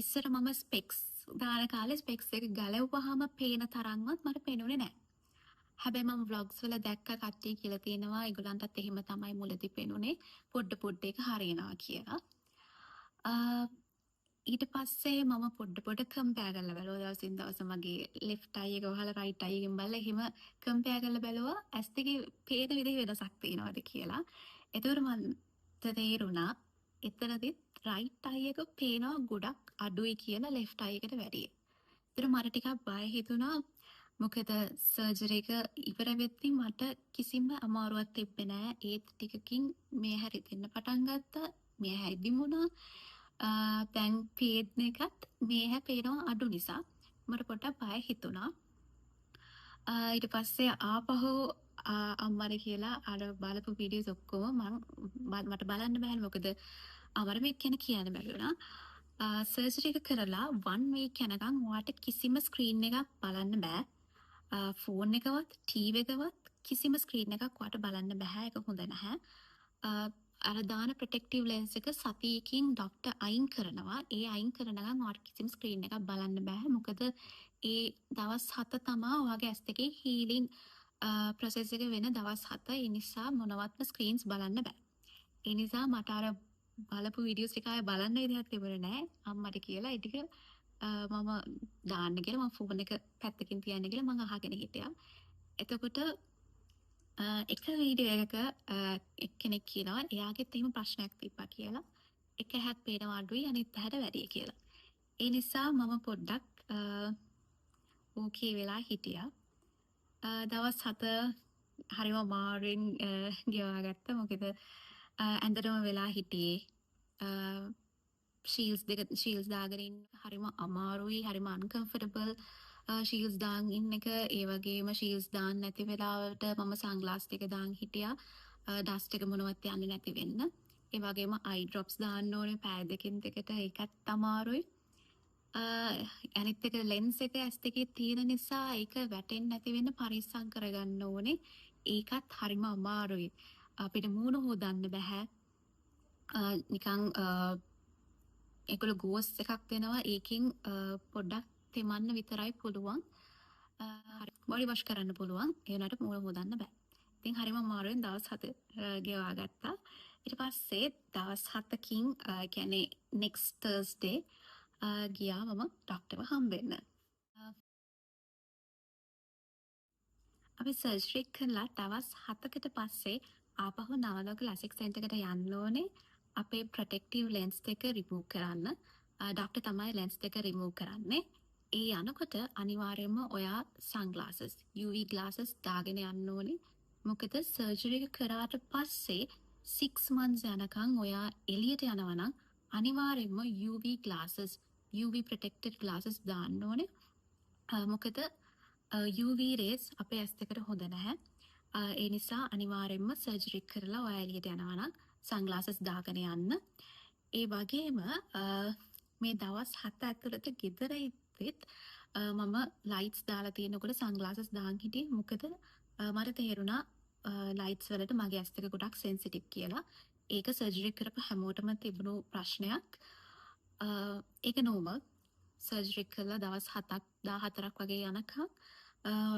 ඉස්සර මම ස්පෙක්ස් දාන කාලේ ස්පෙක්ස් එක ගලවුවාම පේන තරම්වත් මට පේනුනේ නැහැ. හැබැයි මම vlogs වල දැක්ක කට්ටිය කියලා තියෙනවා ඒගොල්ලන්ටත් එහෙම තමයි මුලදී පේනුනේ. පොඩ එක හරියනවා කියලා. ඊට පස්සේ මම පොඩ කම්පෙයාර් කරලා බැලුවා. දවසින් දවස මගේ left eye එක වහලා right eye එකෙන් බලලා එහෙම කම්පෙයාර් කරලා බැලුවා S2 පේන විදිහේ වෙනසක් තියෙනවද කියලා. එතකොට මට තේරුණා එතනදිත් right eye එක පේනවා ගොඩක් අඩුයි කියලා left eye එකට වැඩිය. ඒතර මට ටිකක් බය හිතුණා. මොකද සර්ජරි එක ඉවර වෙද්දි මට කිසිම අමාරුවක් තිබ්බේ නෑ. ඒත් ටිකකින් මේ හැරි දෙන්න පටන් ගත්තා. මේ හැදිමුණා. දැන් පේන එකත් මේ හැ පේනවා අඩු නිසා මට පොඩ්ඩක් බය හිතුණා. ඊට පස්සේ ආපහු අම්මට කියලා අර බලපු වීඩියෝස් ඔක්කොම මට බලන්න බැහැ. මොකද අමරමෙක් කියන කියන්න බැරි වුණා. සර්ජරි එක කරලා 1 week යනකම් ඔයාට කිසිම ස්ක්‍රීන් එකක් බලන්න බෑ. ෆෝන් එකවත් ටීවී එකවත් කිසිම ස්ක්‍රීන් එකක් ඔයාට බලන්න බෑ. ඒක හොඳ නැහැ. අර දාන ප්‍රොටෙක්ටිව් ලෙන්ස් එක සතියකින් ડોක්ටර් අයින් කරනවා. ඒ අයින් කරනකම් ඔයාට කිසිම ස්ක්‍රීන් එකක් බලන්න බෑ. මොකද ඒ දවස් 7 තමයි ඔයාගේ S2 හීලින් ප්‍රොසෙස් එක වෙන දවස් 7. ඒ නිසා මොනවත්ම ස්ක්‍රීන්ස් බලන්න බෑ. ඒ නිසා මට අර බලපු වීඩියෝස් ටික ආයෙ බලන්න විදිහක් තිබුණේ නැහැ. අම්මට කියලා ඒ ටික මම දාන්න කියලා මම ෆෝන් එක පැත්තකින් තියන්න කියලා මම අහගෙන හිටියා. එතකොට එක වීඩියෝ එකක එක්කෙනෙක් කියනවා එයාගෙත් එහෙම ප්‍රශ්නයක් තිබ්බා කියලා. එක හැක් පේනවා අඩුයි අනිත් හැට වැඩි කියලා. ඒ නිසා මම පොඩ්ඩක් ඕකේ වෙලා හිටියා. දවස් 7 හරිම අමාරුවෙන් ගෙවා ගත්තා. මොකද ඇඳටම වෙලා හිටියේ. ශීල්ස් දාගෙන ඉන්න හරිම අමාරුයි, හරිම අන්කම්ෆර්ටබල් ශීල්ස් දාන් ඉන්න එක. ඒ වගේම ශීල්ස් දාන්න නැති වෙලාවට මම සන්ග්ලාස් ටික දාන් හිටියා. ඩස්ට් එක මොනවත් යන්නේ නැති වෙන්න. ඒ වගේම අයි ඩ්‍රොප්ස් දාන්න ඕනේ පැය දෙකෙන් දෙකට. ඒකත් අමාරුයි. අනිත් එක ලෙන්ස් එක ඇස් දෙකේ තියෙන නිසා ඒක වැටෙන්නේ නැති වෙන්න පරිස්සම් කරගන්න ඕනේ. ඒකත් හරිම අමාරුයි. අපිට මූණ හොදන්න බෑ. නිකන් ඒගොල්ලෝ ගෝස් එකක් දෙනවා. ඒකෙන් පොඩ්ඩක් තෙමන්න විතරයි පුළුවන්. හරි බොඩි වොෂ් කරන්න පුළුවන්. ඒ වුණාට මූණ හොදන්න බෑ. ඉතින් හරිම අමාරුවෙන් දවස් 7 ගෙවා ගත්තා. ඊට පස්සේ දවස් 7කින් කියන්නේ next Thursday ගියා මම ඩොක්ටර්ව හම්බෙන්න. අපි සර්ජරි කරලා දවස් 7කට පස්සේ ආපහු නවලෝක ලසික් සෙන්ටර් එකට යන්න ඕනේ. අපේ ප්‍රොටෙක්ටිව් ලෙන්ස් දෙක රිමූව් කරන්න. ඩොක්ටර් තමයි ලෙන්ස් දෙක රිමූව් කරන්නේ. ඒ යනකොට අනිවාර්යයෙන්ම ඔයා සන්ග්ලාසස් UV ග්ලාසස් දාගෙන යන්න ඕනේ. මොකද සර්ජරි එක කරාට පස්සේ 6 months යනකම් ඔයා එළියට යනවා නම් අනිවාර්යයෙන්ම UV glasses UV protected glasses දාන්න ඕනේ. මොකද UV rays අපේ ඇස් දෙකට හොඳ නැහැ. ඒ නිසා අනිවාර්යයෙන්ම සර්ජරි කරලා ඔයා එළියට යනවා නම් සන්ග්ලාසස් දාගෙන යන්න. ඒ වගේම මේ දවස් 7 ඇතුළත ගෙදර ඉද්දිත් මම ලයිට්ස් දාලා තියෙනකොට සන්ග්ලාසස් දාන් හිටියේ. මොකද මට තේරුණා ලයිට්ස් වලට මගේ ඇස් දෙක ගොඩක් සෙන්සිටිව් කියලා. ඒක සර්ජරි කරපු හැමෝටම තිබුණු ප්‍රශ්නයක්. ඒක නෝමල්. සර්ජරි කරලා දවස් 7ක් 14ක් වගේ යනකම්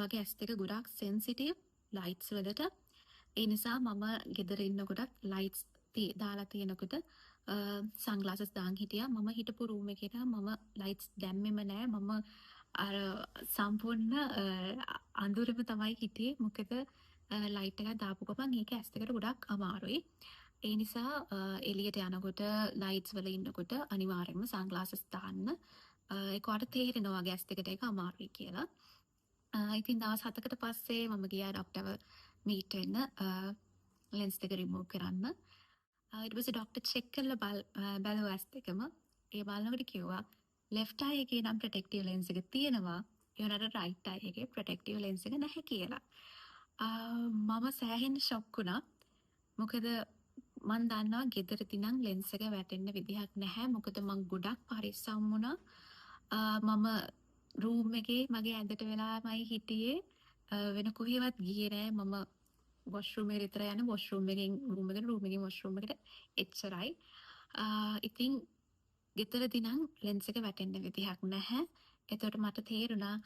වගේ ඇස් දෙක ගොඩක් සෙන්සිටිව් ලයිට්ස් වලට. ඒ නිසා මම ගෙදර ඉන්නකොටත් ලයිට්ස් දාලා තියෙනකොට සන්ග්ලාසස් දාන් හිටියා. මම හිටපු රූම් එකට මම ලයිට්ස් දැම්මෙම නෑ. මම අර සම්පූර්ණ අඳුරෙම තමයි හිටියේ. මොකද ලයිට් එකක් දාපු ගමන් ඒක ඇස් දෙකට ගොඩක් අමාරුයි. ඒ නිසා එළියට යනකොට ලයිට්ස් වල ඉන්නකොට අනිවාර්යයෙන්ම සන්ග්ලාසස් දාන්න. ඒක ඔයාලට තේරෙනවා වගේ ඇස් දෙකට ඒක අමාරුයි කියලා. ඉතින් දවස් 7කට පස්සේ මම ගියා ඩොක්ටර්ව මීට් වෙන්න ලෙන්ස් දෙක රිමූව් කරන්න. ඊට පස්සේ ඩොක්ටර් චෙක් කරලා බැලුවා ඇස් දෙකම. ඒ බලනකොට කිව්වා left eye එකේ නම් protective lens එක තියෙනවා. ඒ වුණාට right eye එකේ protective lens එක නැහැ කියලා. මම සෑහෙන්න ෂොක් වුණා. මොකද මන් දන්නවා ගෙදරදී නම් ලෙන්ස් එක වැටෙන්න විදිහක් නැහැ. මොකද මං ගොඩක් පරිස්සම් වුණා. මම රූම් එකේ මගේ ඇඳට වෙලාමයි හිටියේ. වෙන කොහෙවත් ගියේ නෑ. මම වොෂ්රූම් එකට විතර යන්නේ. වොෂ්රූම් එකෙන් රූම් එකට, රූම් එකෙන් වොෂ්රූම් එකට එච්චරයි. ඉතින් ගෙදරදී නම් ලෙන්ස් එක වැටෙන්න විදිහක් නැහැ. එතකොට මට තේරුණා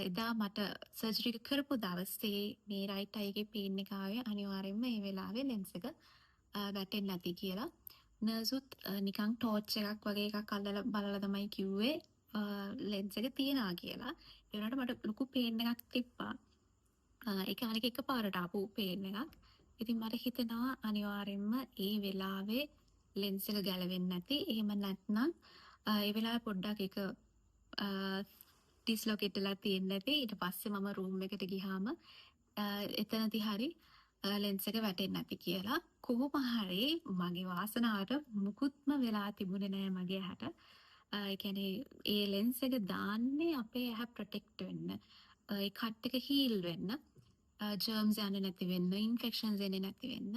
එදා මට සර්ජරි එක කරපු දවසේ මේ රයිට් අයි එකේ පේන් එක ආවේ අනිවාර්යයෙන්ම ඒ වෙලාවේ ලෙන්ස් එක වැටෙන්නේ නැති කියලා. නර්සුත් නිකන් ටෝච් එකක් වගේ එකක් අල්ලලා බලලා තමයි කිව්වේ ලෙන්ස් එක තියනවා කියලා. ඒ වුණාට මට ලොකු පේන් එකක් තිබ්බා. ඒක අනික එකපාරට ආපු පේන් එකක්. ඉතින් මට හිතෙනවා අනිවාර්යයෙන්ම ඒ වෙලාවේ ලෙන්ස් එක ගැලවෙන්නේ නැති. එහෙම නැත්නම් ඒ වෙලාවේ පොඩ්ඩක් ඒක ඩිස්ලොකේට් වෙලා තියෙන්නේ නැති. ඊට පස්සේ මම රූම් එකට ගියාම එතනදී හරි ලෙන්ස් එක වැටෙන්නේ නැති කියලා. කොහොම හරි මගේ වාසනාවට මුකුත්ම වෙලා තිබුණේ නෑ මගේ ඇහැට. ඒ කියන්නේ ඒ ලෙන්ස් එක දාන්නේ අපේ ඇහැ ප්‍රොටෙක්ට් වෙන්න. ඒ කට් එක හීල් වෙන්න. ජර්ම්ස් යන්නේ නැති වෙන්න, ඉන්ෆෙක්ෂන්ස් එන්නේ නැති වෙන්න.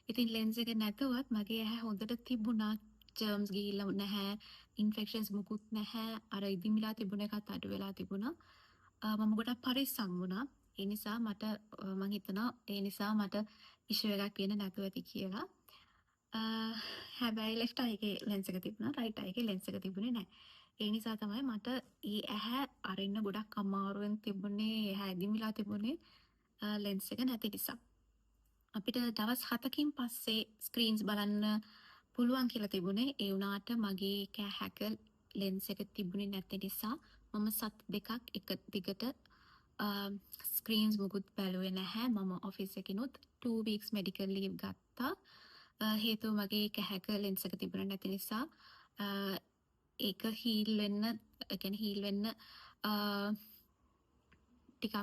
ඉතින් ලෙන්ස් එක නැතුවත් මගේ ඇහැ හොඳට තිබුණා. ජර්ම්ස් ගිහිල්ලා නැහැ, ඉන්ෆෙක්ෂන්ස් මුකුත් නැහැ. අර ඉදිමිලා තිබුණ එකත් අඩු වෙලා තිබුණා. මම ගොඩක් පරිස්සම් වුණා. ඒ නිසා මට මම හිතනවා ඒ නිසා මට ඉෂුව එකක් වෙන්නේ නැතුව ඇති කියලා. හැබැයි left eye එකේ lens එක තිබුණා, right eye එකේ lens එක තිබුණේ නැහැ. ඒ නිසා තමයි මට ඊ ඇහැ අරින්න ගොඩක් අමාරුවෙන් තිබුණේ. ඇහැ ඉදිමිලා තිබුණේ lens එක නැති නිසා. අපිට දවස් 7කින් පස්සේ ස්ක්‍රීන්ස් බලන්න පුළුවන් කියලා තිබුණේ. ඒ වුණාට මගේ කැහැක ලෙන්ස් එක තිබුණේ නැති නිසා මම සත් දෙකක් එක දිගට ස්ක්‍රීන්ස් මුකුත් බැලුවේ නැහැ. මම ඔෆිස් එකකිනුත් 2 weeks medical leave ගත්තා. හේතුව මගේ කැහැක ලෙන්ස් එක තිබුණේ නැති නිසා ඒක හීල් වෙන්න, ඒ කියන්නේ හීල් වෙන්න ටිකක්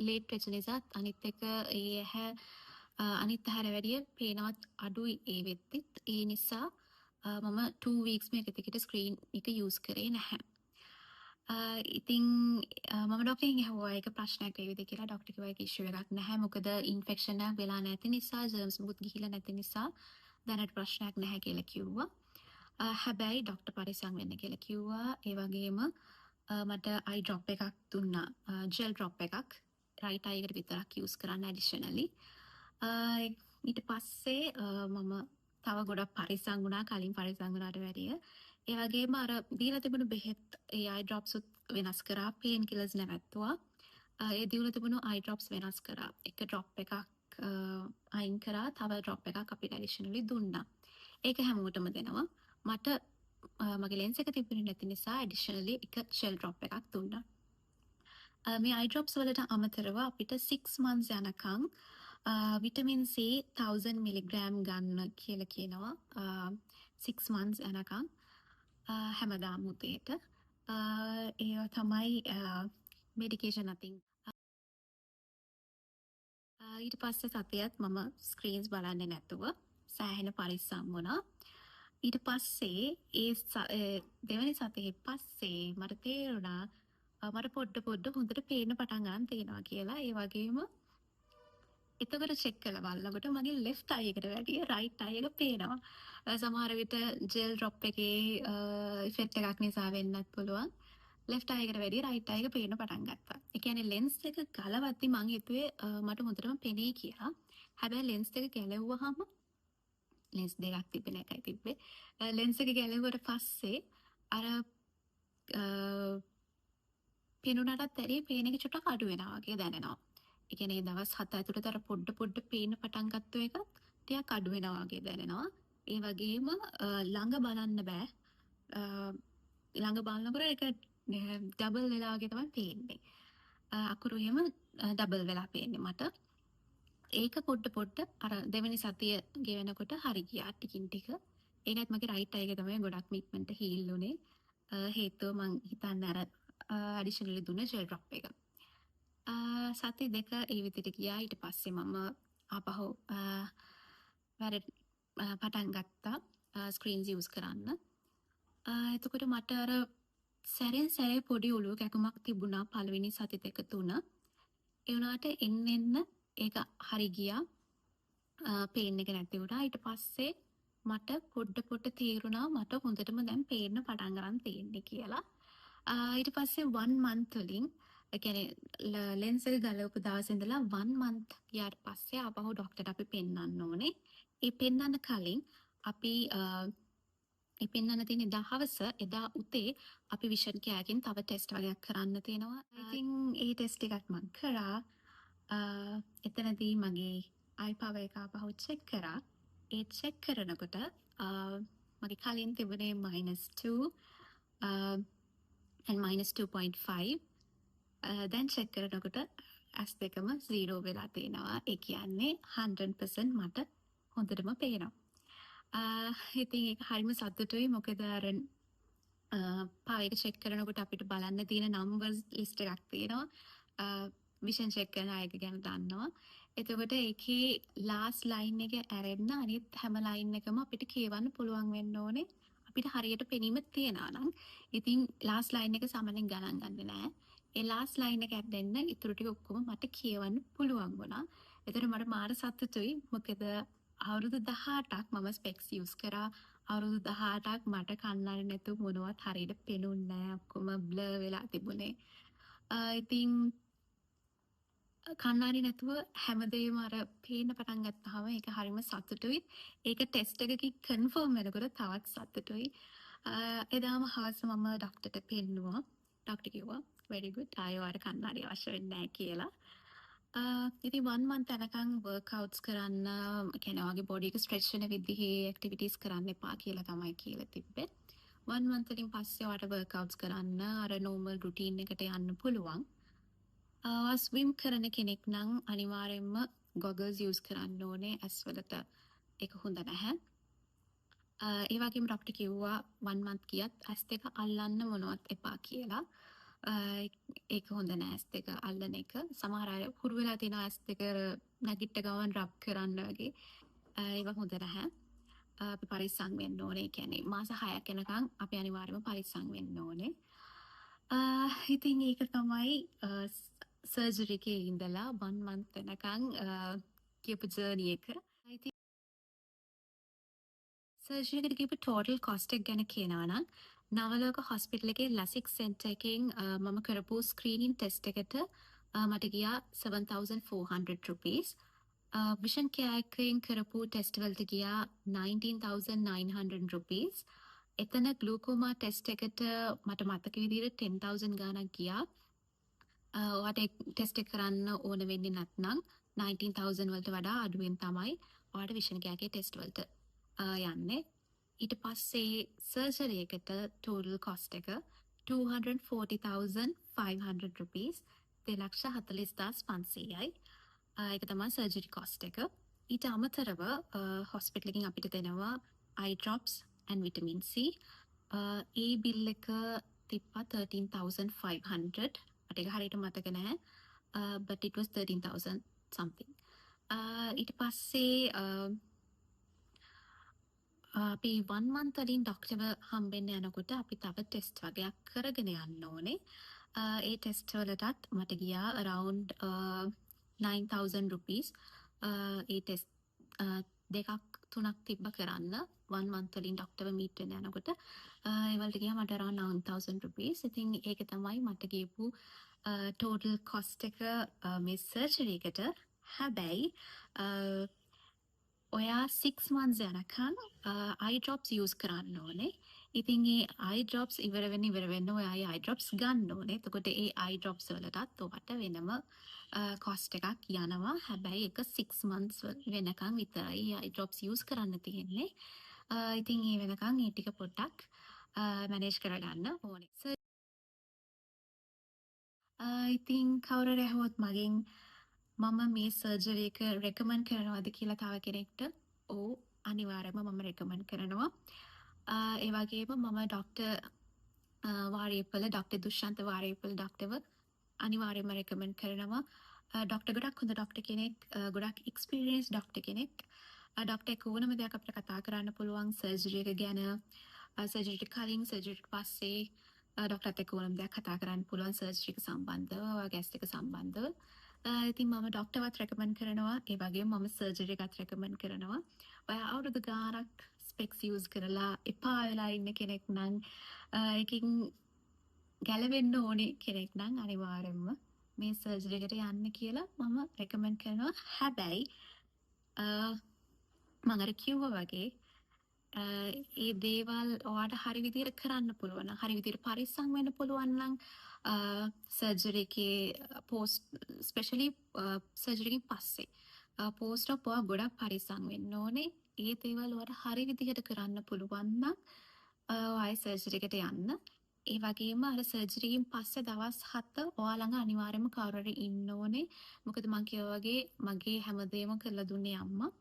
ලේට් වෙච්ච නිසා අනිත් එක ඒ ඇහැ අනිත් ඇහැට වැඩිය පේනවත් අඩුයි ඒ වෙද්දිත්. ඒ නිසා මම 2 weeks මේක දිගට ස්ක්‍රීන් එක යූස් කරේ නැහැ. ඉතින් මම ඩොක්ටර්ගෙන් ඇහුවා ඒක ප්‍රශ්නයක් වේවිද කියලා. ඩොක්ටර් කිව්වා ඒක ඉෂුව එකක් නැහැ. මොකද ඉන්ෆෙක්ෂන් එකක් වෙලා නැති නිසා, ජර්ම්ස් මුකුත් ගිහිල්ලා නැති නිසා දැනට ප්‍රශ්නයක් නැහැ කියලා කිව්වා. හැබැයි ඩොක්ටර් පරිස්සම් වෙන්න කියලා කිව්වා. ඒ වගේම මට අයි ඩ්‍රොප් එකක් දුන්නා. ජෙල් ඩ්‍රොප් එකක්. රයිට් අයි එකට විතරක් යූස් කරන්න ඇඩිෂනලි. ඊට පස්සේ මම තව ගොඩක් පරිස්සම් වුණා කලින් පරිස්සම් වුණාට වැඩිය. ඒ වගේම අර දීලා තිබුණු බෙහෙත් ඒ අයි ඩ්‍රොප්ස් වෙනස් කරා, පේන් කිලර්ස් නැවැත්තුවා. ඒ දීලා තිබුණු අයි ඩ්‍රොප්ස් වෙනස් කරා. එක ඩ්‍රොප් එකක් අයින් කරා, තව ඩ්‍රොප් එකක් අපිට ඇඩිෂනලි දුන්නා. ඒක හැමෝටම දෙනවා. මට මගේ ලෙන්ස් එක තිබුණේ නැති නිසා ඇඩිෂනලි එක ජෙල් ඩ්‍රොප් එකක් දුන්නා. මේ අයි ඩ්‍රොප්ස් වලට අමතරව අපිට 6 months යනකම් විටමින් C 1000 මිලිග්‍රෑම් ගන්න කියලා කියනවා. 6 months යනකම් හැමදාම උදේට. ඒවා තමයි මෙඩිකේෂන් අතින්. ඊට පස්සේ සතියත් මම ස්ක්‍රීන්ස් බලන්නේ නැතුව සෑහෙන පරිස්සම් වුණා. ඊට පස්සේ දෙවැනි සතියේ පස්සේ මට තේරුණා මට පොඩ්ඩ හොඳට පේන්න පටන් ගන්න තියෙනවා කියලා. ඒ වගේම එතකොට චෙක් කරලා බලනකොට මගේ ලෙෆ්ට් අයි එකට වැඩිය රයිට් අයි එක පේනවා. සමහර විට ජෙල් ඩ්‍රොප් එකේ ඉෆෙක්ට් එකක් නිසා වෙන්නත් පුළුවන්. ලෙෆ්ට් අයි එකට වැඩිය රයිට් අයි එක පේන්න පටන් ගත්තා. ඒ කියන්නේ ලෙන්ස් එක ගලවද්දි මං හිතුවේ මට හොඳටම පෙනේ කියලා. හැබැයි ලෙන්ස් එක ගැලවුවාම ලෙන්ස් දෙකක් තිබෙන එකයි තිබ්බේ. ලෙන්ස් එක ගැලවුවට පස්සේ අර පෙනුනටත් වැඩිය පේන එක චුට්ටක් අඩු වෙනවා වගේ දැනෙනවා. ඒ කියන්නේ දවස් 7 ඇතුළත අර පොඩ පේන්න පටන් ගත්ත එකත් ටිකක් අඩු වෙනවා වගේ දැනෙනවා. ඒ වගේම ළඟ බලන්න බෑ. ළඟ බලනකොට ඒක ඩබල් වෙලා වගේ තමයි පේන්නේ. අකුරු එහෙම ඩබල් වෙලා පේන්නේ මට. ඒක පොඩ්ඩ අර දෙවෙනි සතිය ගෙවෙනකොට හරි ගියා ටිකින් ටික. ඒකත් මගේ රයිට් අයි එක තමයි ගොඩක් ඉක්මනට හීල් උනේ. හේතුව මං හිතන්නේ අර ඇඩිෂනලි දුන්න ජෙල් ඩ්‍රොප් එක. සති දෙක ඒ විදිහට ගියා. ඊට පස්සේ මම ආපහු වැඩ පටන් ගත්තා ස්ක්‍රීන්ස් යූස් කරන්න. එතකොට මට අර සැරෙන් සැරේ පොඩි ඔලුව කැකුමක් තිබුණා පළවෙනි සති දෙක තුන. ඒ වුණාට එන්න ඒක හරි ගියා. පේන් එක නැති වුණා. ඊට පස්සේ මට පොඩ්ඩ තේරුණා මට හොඳටම දැන් පේන්න පටන් ගන්න තියෙන්නේ කියලා. ඊට පස්සේ 1 month වලින් ඒ කියන්නේ ලෙන්ස් එක ගලවපු දවසේ ඉඳලා 1 month ගියාට පස්සේ ආපහු ડોක්ටර්ට අපි පෙන්නන්න ඕනේ. ඒ පෙන්නන්න කලින් අපි ඒ පෙන්නන්න තියෙන දහවස එදා උතේ අපි විෂන් කෑගෙන් තව ටෙස්ට් වගේක් කරන්න තියෙනවා. ඉතින් ඒ ටෙස්ට් එකක් මම කරා. එතනදී මගේ අයි පවර් එක ආපහු චෙක් කරා. ඒ චෙක් කරනකොට මගේ කලින් තිබුණේ -2 and -2.5. දැන් චෙක් කරනකොට ඇස් දෙකම 0 වෙලා තියෙනවා. ඒ කියන්නේ 100% මට හොඳටම පේනවා. ඉතින් ඒක හරිම සතුටුයි. මොකද අර පවර් එක චෙක් කරනකොට අපිට බලන්න තියෙන නම්බර්ස් ලිස්ට් එකක් තියෙනවා. විෂන් චෙක් කරන අය ගැන දන්නවා. එතකොට ඒකේ ලාස්ට් ලයින් එක ඇරෙන්න අනිත් හැම ලයින් එකම අපිට කියවන්න පුළුවන් වෙන්න ඕනේ. අපිට හරියට පෙනීම තියනවා නම්. ඉතින් ලාස්ට් ලයින් එක සමනෙන් ගණන් ගන්නේ නැහැ. ඒ ලාස්ට් ලයින් එක ඇරෙන්න ඉතුරු ටික ඔක්කොම මට කියවන්න පුළුවන් වුණා. ඒතර මට මාර සතුටුයි. මොකද අවුරුදු 18ක් මම ස්පෙක්ස් යූස් කරා. අවුරුදු 18ක් මට කන්නඩි නැතුව මොනවත් හරියට පෙනුන්නේ නැහැ. ඔක්කොම බ්ලර් වෙලා තිබුණේ. ඉතින් කන්නඩි නැතුව හැමදේම අර පේන්න පටන් ගත්තාම ඒක හරිම සතුටුයි. ඒක ටෙස්ට් එකකින් කන්ෆර්ම් වෙනකොට තවත් සතුටුයි. එදාම හවස මම ડોක්ටර්ට පෙන්නුවා. ડોක්ටර් කිව්වා very good. ආයෙ ඔයාලට කන්නඩි අවශ්‍ය වෙන්නේ නැහැ කියලා. ඉතින් 1 month යනකම් workouts කරන්න, කියන්නේ ඔයාගේ body එක stretch වෙන විදිහේ activities කරන්න එපා කියලා තමයි කියලා තිබ්බේ. 1 month වලින් පස්සේ ඔයාලට workouts කරන්න අර normal routine එකට යන්න පුළුවන්. ස්විම් කරන කෙනෙක් නම් අනිවාර්යෙන්ම goggles use කරන්න ඕනේ. ඇස් වලට ඒක හොඳ නැහැ. ඒ වගේම ડોක්ටර් කිව්වා 1 month ගියත් ඇස් දෙක අල්ලන්න මොනවත් එපා කියලා. ඒක හොඳ නෑ ඇස් දෙක අල්ලන එක. සමහර අය හුරු වෙලා තියෙනවා ඇස් දෙක නැගිට ගමන් රබ් කරන්න වගේ. ඒක හොඳ නැහැ. අපි පරිස්සම් වෙන්න ඕනේ. ඒ කියන්නේ මාස 6ක් යනකම් අපි අනිවාර්යයෙන්ම පරිස්සම් වෙන්න ඕනේ. ඉතින් ඒක තමයි සර්ජරි එකේ ඉඳලා 1 month වෙනකන් කියපු ජර්නි එක. ඉතින් සර්ජරි එකට ගිහපු ටෝටල් කොස්ට් එක ගැන කියනවා නම් නවලෝක හොස්පිටල් එකේ ලසික් සෙන්ටර් එකෙන් මම කරපු ස්ක්‍රීනින් ටෙස්ට් එකට මට ගියා $7,400. විෂන් කෙයා එකෙන් කරපු ටෙස්ට් වලට ගියා $19,900. එතන ග්ලූකෝමා ටෙස්ට් එකට මට මතක විදිහට 10,000 ගාණක් ගියා. ඔයාට ටෙස්ට් එක කරන්න ඕන වෙන්නේ නැත්නම් 19,000 වලට වඩා අඩුවෙන් තමයි ඔයාට විෂන් කෙයාගේ ටෙස්ට් වලට යන්නේ. ඊට පස්සේ සර්ජරි එකට ටෝටල් කොස්ට් එක $240,500. $2,40,500යි. ඒක තමයි සර්ජරි කොස්ට් එක. ඊට අමතරව හොස්පිටල් එකෙන් අපිට දෙනවා eye drops and vitamin C. A bill එක තිබ්බා 13,500. මට ඒක හරියට මතක නැහැ. But it was 13,000 something. ඊට පස්සේ අපි 1 month වලින් ඩොක්ටර්ව හම්බෙන්න යනකොට අපි තව ටෙස්ට් වගේක් කරගෙන යන්න ඕනේ. ඒ ටෙස්ට් වලටත් මට ගියා around $9,000. ඒ ටෙස්ට් දෙකක් තුනක් තිබ්බ කරන්න 1 month වලින් ඩොක්ටර්ව මීට් වෙන්න යනකොට ඒ වලට ගියා මට around $9,000. ඉතින් ඒක තමයි මට ගියපු ටෝටල් කොස්ට් එක මේ සර්ජරි එකට. හැබැයි ඔයා 6 months යනකම් eye drops use කරන්න ඕනේ. ඉතින් ඒ eye drops ඉවර වෙන්න ඔයා ඒ eye drops ගන්න ඕනේ. එතකොට ඒ eye drops වලටත් ඔයාට වෙනම cost එකක් යනවා. හැබැයි ඒක 6 months වෙනකම් විතරයි eye drops use කරන්න තියෙන්නේ. ඉතින් ඒ වෙනකම් ඒ ටික පොඩ්ඩක් manage කරගන්න ඕනේ. ඉතින් කවුරු ඇහුවොත් මගෙන් මම මේ සර්ජරි එක රෙකමන්ඩ් කරනවද කියලා තව කෙනෙක්ට ඔව් අනිවාර්යයෙන්ම මම රෙකමන්ඩ් කරනවා. ඒ වගේම මම ඩොක්ටර් වාරියපල ඩොක්ටර් දුෂ්යන්ත වාරියපල ඩොක්ටර්ව අනිවාර්යයෙන්ම රෙකමන්ඩ් කරනවා. ඩොක්ටර් ගොඩක් හොඳ ඩොක්ටර් කෙනෙක්, ගොඩක් එක්ස්පීරියන්ස් ඩොක්ටර් කෙනෙක්. ඩොක්ටර් එක්ක ඕනම දෙයක් අපිට කතා කරන්න පුළුවන් සර්ජරි එක ගැන, සර්ජරිට කලින්, සර්ජරිට පස්සේ ඩොක්ටර්ත් එක්ක ඕනම දෙයක් කතා කරන්න පුළුවන් සර්ජරි එක සම්බන්ධව, ගැස් එක සම්බන්ධව. ඉතින් මම ඩොක්ටර්වත් රෙකමන්ඩ් කරනවා. ඒ වගේම මම සර්ජරි එකත් රෙකමන්ඩ් කරනවා. ඔයා අවුරුදු ගාණක් ස්පෙක්ස් යූස් කරලා එපා වෙලා ඉන්න කෙනෙක් නම්, ඒකෙන් ගැලවෙන්න ඕනේ කෙනෙක් නම් අනිවාර්යෙන්ම මේ සර්ජරි එකට යන්න කියලා මම රෙකමන්ඩ් කරනවා. හැබැයි මම අර කිව්වා වගේ ඒ දේවල් ඔයාට හරි විදිහට කරන්න පුළුවන් නම්, හරි විදිහට පරිස්සම් වෙන්න පුළුවන් නම් සර්ජරි එකේ පෝස්ට් ස්පෙෂලි සර්ජරි එකෙන් පස්සේ පෝස්ට් ඔප් ඔයා ගොඩක් පරිස්සම් වෙන්න ඕනේ. ඒ දේවල් ඔයාට හරි විදිහට කරන්න පුළුවන් නම් ඔයා සර්ජරි එකට යන්න. ඒ වගේම අර සර්ජරි එකෙන් පස්සේ දවස් 7 ඔයා ළඟ අනිවාර්යයෙන්ම කවුරු හරි ඉන්න ඕනේ. මොකද මං කිව්වා වගේ මගේ හැමදේම කරලා දුන්නේ අම්මා.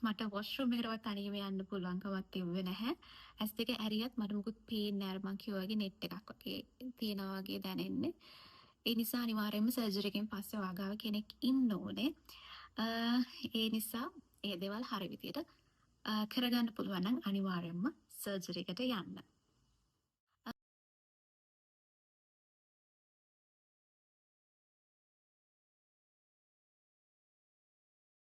මට වොෂ්රූම් එකටවත් තනියම යන්න පුළුවන්කමක් තිබ්බේ නැහැ. ඇස් දෙක ඇරියත් මට මුකුත් පේන්නේ නැහැ. මං කිව්වා වගේ නෙට් එකක් වගේ තියනවා වගේ දැනෙන්නේ. ඒ නිසා අනිවාර්යයෙන්ම සර්ජරි එකෙන් පස්සේ ඔයා ගාව කෙනෙක් ඉන්න ඕනේ. ඒ නිසා ඒ දේවල් හරි විදියට කරගන්න පුළුවන් නම් අනිවාර්යයෙන්ම සර්ජරි එකට යන්න.